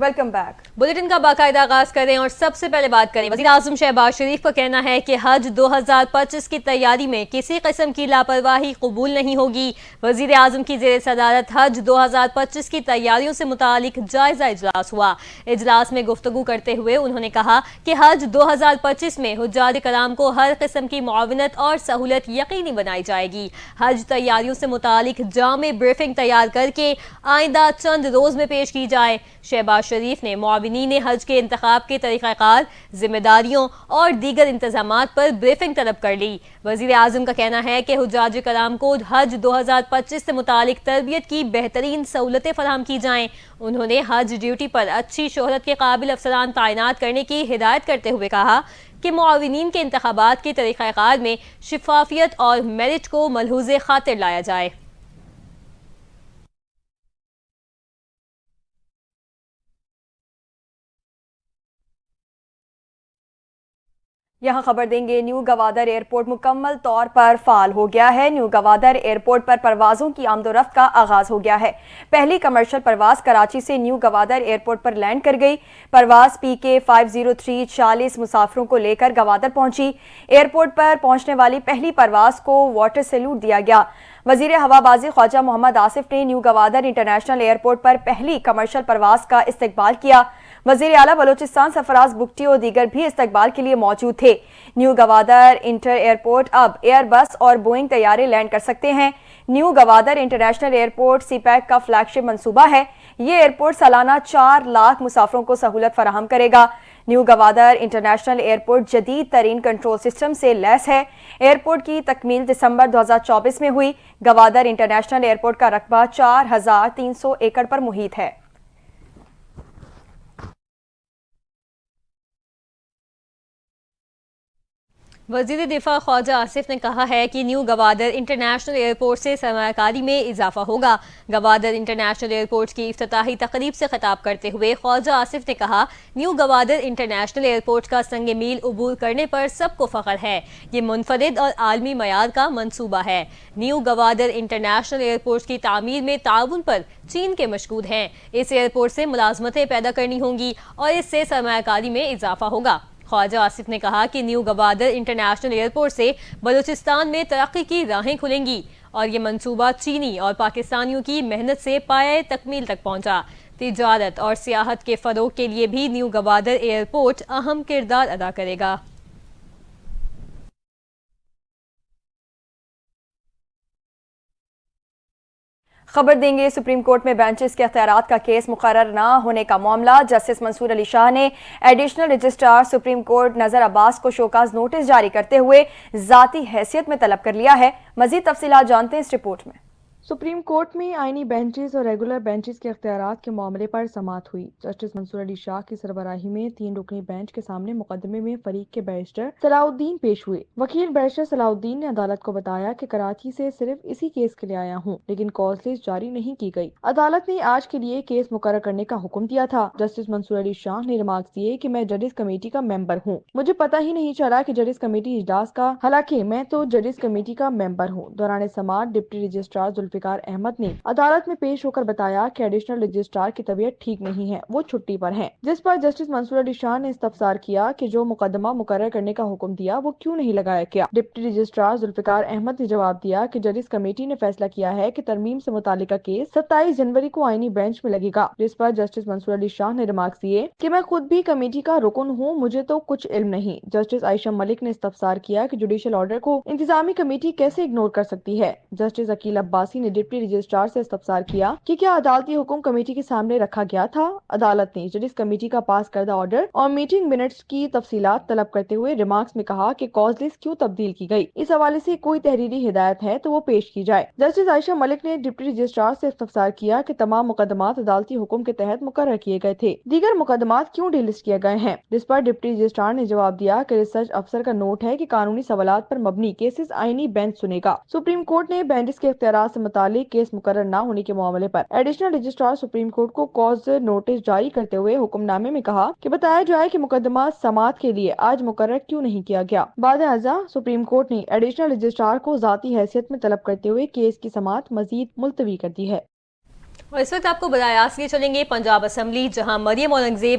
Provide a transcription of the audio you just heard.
Welcome back. Bulletin का बाकायदा आगाज करें और सबसे पहले बात करें। वज़ीर आज़म शहबाज शरीफ का कहना है कि हज 2025 की तैयारी में किसी किस्म की लापरवाही कबूल नहीं होगी। वज़ीर आज़म की ज़ेर सदारत हज 2025 की तैयारियों से मुतालिक जायजा इजलास हुआ। इजलास में गुफ्तगू करते हुए उन्होंने कहा कि हज 2025 में हुज्जाज कराम को हर किस्म की मुआवनत और सहूलत यकीनी बनाई जाएगी। हज तैयारियों से मुतालिक जामे ब्रीफिंग तैयार करके आइंदा चंद रोज में पेश की जाए। शहबाज शरीफ ने मुआविनीन हज के इंतखाब के तरीक़ाकार, जिम्मेदारियों और दीगर इंतजामात पर ब्रीफिंग तलब कर ली। वज़ीर आज़म का कहना है कि हुज्जाज कराम को हज 2025 से मुतालिक तरबियत की बेहतरीन सहूलतें फराहम की जाएं। उन्होंने हज ड्यूटी पर अच्छी शोहरत के काबिल अफसरान तैनात करने की हिदायत करते हुए कहा कि मुआविनीन के इंतखाबात के तरीक़ाकार में शिफाफियत और मेरिट को मलहूज़े खातिर लाया जाए। यहाँ खबर देंगे, न्यू गवादर एयरपोर्ट मुकम्मल तौर पर फाल हो गया है। न्यू गवादर एयरपोर्ट पर परवाज़ों की आमदोरफ्त का आगाज़ हो गया है। पहली कमर्शियल परवाज़ कराची से न्यू गवादर एयरपोर्ट पर लैंड कर गई। परवाज़ PK 503 40 मुसाफिरों को लेकर गवादर पहुंची। एयरपोर्ट पर पहुंचने वाली पहली परवाज़ को वाटर सैल्यूट दिया गया। वज़ीर हवाबाजी ख्वाजा मोहम्मद आसिफ ने न्यू गवादर इंटरनेशनल एयरपोर्ट पर पहली कमर्शियल परवाज़ का इस्तकबाल किया। वज़ीर आला बलोचिस्तान सरफराज बुगटी और दीगर भी इस्तकबाल के लिए मौजूद थे। न्यू गवादर इंटर एयरपोर्ट अब एयरबस और बोइंग तैयारे लैंड कर सकते हैं। New Gwadar international airport CPAC का फ्लैगशिप मंसूबा है। ये एयरपोर्ट सालाना 4 लाख मुसाफिरों को सहूलत फराहम करेगा। न्यू गवादर इंटरनेशनल एयरपोर्ट जदीद तरीन कंट्रोल सिस्टम से लैस है। एयरपोर्ट की तकमील दिसंबर 2024 में हुई। गवादर इंटरनेशनल एयरपोर्ट का रकबा 4300 एकड़ पर मुहित है। वज़ीर दिफा ख्वाजा आसिफ ने कहा है कि न्यू गवादर इंटरनेशनल एयरपोर्ट से सरमायाकारी में इजाफा होगा। गवादर इंटरनेशनल एयरपोर्ट की इफ्तिताही तकरीब से खिताब करते हुए ख्वाजा आसिफ ने कहा, न्यू गवादर इंटरनेशनल एयरपोर्ट का संग मील अबूर करने पर सबको फ़ख्र है। ये मुनफरिद और आलमी मयार का मनसूबा है। न्यू गवादर इंटरनेशनल एयरपोर्ट की तामीर में ताउन पर चीन के मशगूल हैं। इस एयरपोर्ट से मुलाजमतें पैदा करनी होंगी और इससे सरमायाकारी में इजाफा होगा। ख्वाजा आसिफ ने कहा कि न्यू गवादर इंटरनेशनल एयरपोर्ट से बलूचिस्तान में तरक्की की राहें खुलेंगी और ये मंसूबा चीनी और पाकिस्तानियों की मेहनत से पाए तकमील तक पहुंचा। तिजारत और सियाहत के फरोग के लिए भी न्यू गवादर एयरपोर्ट अहम किरदार अदा करेगा। खबर देंगे, सुप्रीम कोर्ट में बेंचेस के अख्तियारात का केस मुकर्रर न होने का मामला। जस्टिस मंसूर अली शाह ने एडिशनल रजिस्ट्रार सुप्रीम कोर्ट नजर अब्बास को शोकाज नोटिस जारी करते हुए जाती हैसियत में तलब कर लिया है। मजीद तफसीलात जानते हैं इस रिपोर्ट में। सुप्रीम कोर्ट में आईनी बेंचेस और रेगुलर बेंचेस के अख्तियारात के मामले पर समाअत हुई। जस्टिस मंसूर अली शाह की सरबराही में 3 रुकनी बेंच के सामने मुकदमे में फरीक के बैरिस्टर सलाउद्दीन पेश हुए। वकील बैरिस्टर सलाउद्दीन ने अदालत को बताया कि कराची से सिर्फ इसी केस के लिए आया हूँ, लेकिन कॉज लिस्ट जारी नहीं की गई। अदालत ने आज के लिए केस मुकर्रर करने का हुक्म दिया था। जस्टिस मंसूर अली शाह ने रिमार्क्स दिए कि मैं जजेस कमेटी का मेंबर हूँ, मुझे पता ही नहीं चला कि जजेस कमेटी इजलास का, हालांकि मैं तो जजेस कमेटी का मेंबर हूँ। दौरान समाअत डिप्टी रजिस्ट्रार जुल्फिकार अहमद ने अदालत में पेश होकर बताया कि एडिशनल रजिस्ट्रार की तबीयत ठीक नहीं है, वो छुट्टी पर हैं। जिस पर जस्टिस मंसूर अली शाह ने इस्तफसार किया कि जो मुकदमा मुकर्रर करने का हुक्म दिया वो क्यों नहीं लगाया गया। डिप्टी रजिस्ट्रार जुल्फिकार अहमद ने जवाब दिया कि जजेस कमेटी ने फैसला किया है कि तरमीम से मुतालिका केस 27 जनवरी को आईनी बेंच में लगेगा। जिस पर जस्टिस मंसूर अली शाह ने रिमार्क्स दिए कि मैं खुद भी कमेटी का रुकन हूँ, मुझे तो कुछ इल्म नहीं। जस्टिस आयशा मलिक ने इस्तफसार किया कि जुडिशल ऑर्डर को इंतजामी कमेटी कैसे इग्नोर कर सकती है। जस्टिस अकील अब्बासी ने डिप्टी रजिस्ट्रार से इस्तफसार किया कि क्या अदालती हुक्म कमेटी के सामने रखा गया था। अदालत ने जजिस कमेटी का पास करदा ऑर्डर और मीटिंग मिनट्स की तफसीलात तलब करते हुए रिमार्क्स में कहा कि कॉज लिस्ट क्यों तब्दील की गई, इस हवाले से कोई तहरीरी हिदायत है तो वो पेश की जाए। जस्टिस आयशा मलिक ने डिप्टी रजिस्ट्रार से इस्तफसार किया कि तमाम मुकदमात अदालती हुक्म के तहत मुकर्रर किए गए थे, दीगर मुकदमात क्यों डिलिस्ट किए गए हैं। जिस पर डिप्टी रजिस्ट्रार ने जवाब दिया कि रिसर्च अफसर का नोट है कि कानूनी सवालात पर मबनी केसेस आईनी बेंच सुनेगा। सुप्रीम कोर्ट ने बेंचेस के इख्तियारात से मुतालिक केस मुकर्रर न होने के मामले पर एडिशनल रजिस्ट्रार सुप्रीम कोर्ट को कॉज नोटिस जारी करते हुए हुक्मनामे में कहा कि बताया जाए कि मुकदमा समाअत के लिए आज मुकर्रर क्यों नहीं किया गया। बाद अज़ा सुप्रीम कोर्ट ने एडिशनल रजिस्ट्रार को जाती हैसियत में तलब करते हुए केस की समाअत मजीद मुलतवी कर दी है। اور اس وقت آپ کو براہ راست لیے چلیں گے پنجاب اسمبلی، جہاں مریم اورنگزیب